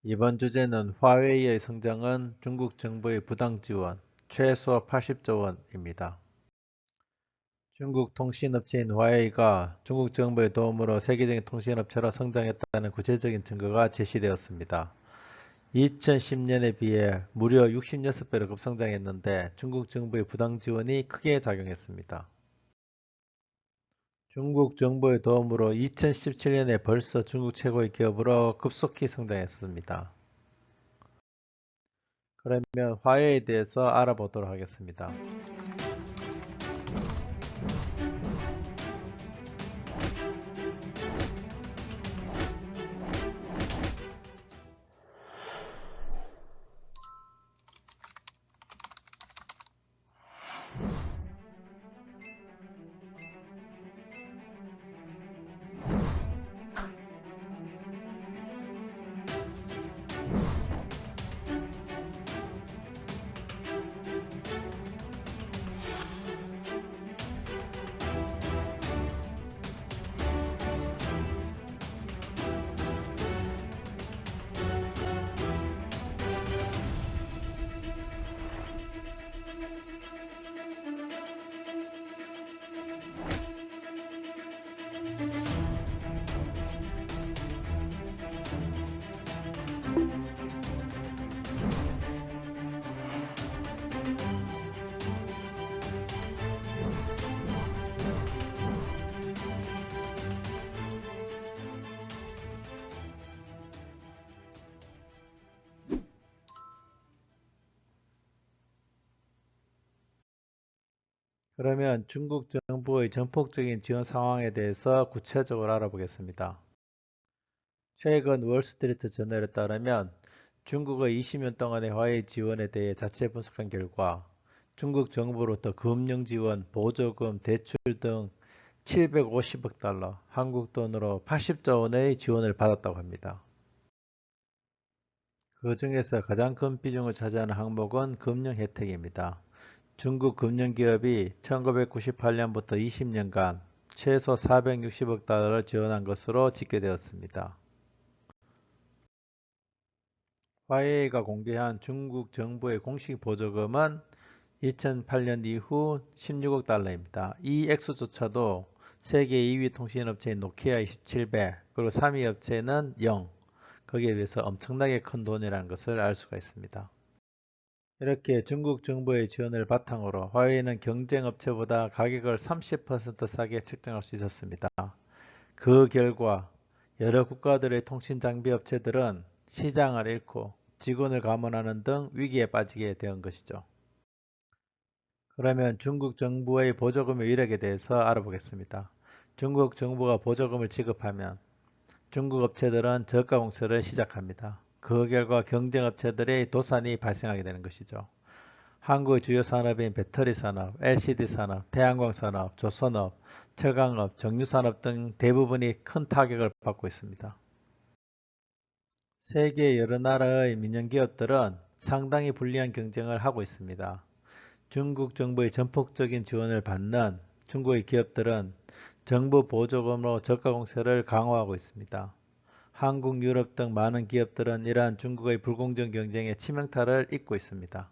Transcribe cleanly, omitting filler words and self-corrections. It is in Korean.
이번 주제는 화웨이의 성장은 중국 정부의 부당 지원, 최소 80조 원입니다. 중국 통신업체인 화웨이가 중국 정부의 도움으로 세계적인 통신업체로 성장했다는 구체적인 증거가 제시되었습니다. 2010년에 비해 무려 66배로 급성장했는데 중국 정부의 부당 지원이 크게 작용했습니다. 중국 정부의 도움으로 2017년에 벌써 중국 최고의 기업으로 급속히 성장했습니다. 그러면 화웨이에 대해서 알아보도록 하겠습니다. 그러면 중국 정부의 전폭적인 지원 상황에 대해서 구체적으로 알아보겠습니다. 최근 월스트리트 저널에 따르면 중국의 20년 동안의 화웨이 지원에 대해 자체 분석한 결과 중국 정부로부터 금융 지원, 보조금, 대출 등 750억 달러, 한국 돈으로 80조 원의 지원을 받았다고 합니다. 그 중에서 가장 큰 비중을 차지하는 항목은 금융 혜택입니다. 중국 금융기업이 1998년부터 20년간 최소 460억 달러를 지원한 것으로 집계되었습니다. 화웨이가 공개한 중국 정부의 공식 보조금은 2008년 이후 16억 달러입니다. 이 액수조차도 세계 2위 통신업체인 노키아의 17배, 그리고 3위 업체는 0, 거기에 비해서 엄청나게 큰 돈이라는 것을 알 수가 있습니다. 이렇게 중국 정부의 지원을 바탕으로 화웨이는 경쟁 업체보다 가격을 30% 싸게 책정할 수 있었습니다. 그 결과 여러 국가들의 통신 장비 업체들은 시장을 잃고 직원을 감원하는 등 위기에 빠지게 된 것이죠. 그러면 중국 정부의 보조금의 위력에 대해서 알아보겠습니다. 중국 정부가 보조금을 지급하면 중국 업체들은 저가 공세를 시작합니다. 그 결과 경쟁 업체들의 도산이 발생하게 되는 것이죠. 한국의 주요 산업인 배터리 산업, LCD 산업, 태양광 산업, 조선업, 철강업, 정유산업 등 대부분이 큰 타격을 받고 있습니다. 세계 여러 나라의 민영 기업들은 상당히 불리한 경쟁을 하고 있습니다. 중국 정부의 전폭적인 지원을 받는 중국의 기업들은 정부 보조금으로 저가 공세를 강화하고 있습니다. 한국, 유럽 등 많은 기업들은 이러한 중국의 불공정 경쟁에 치명타를 입고 있습니다.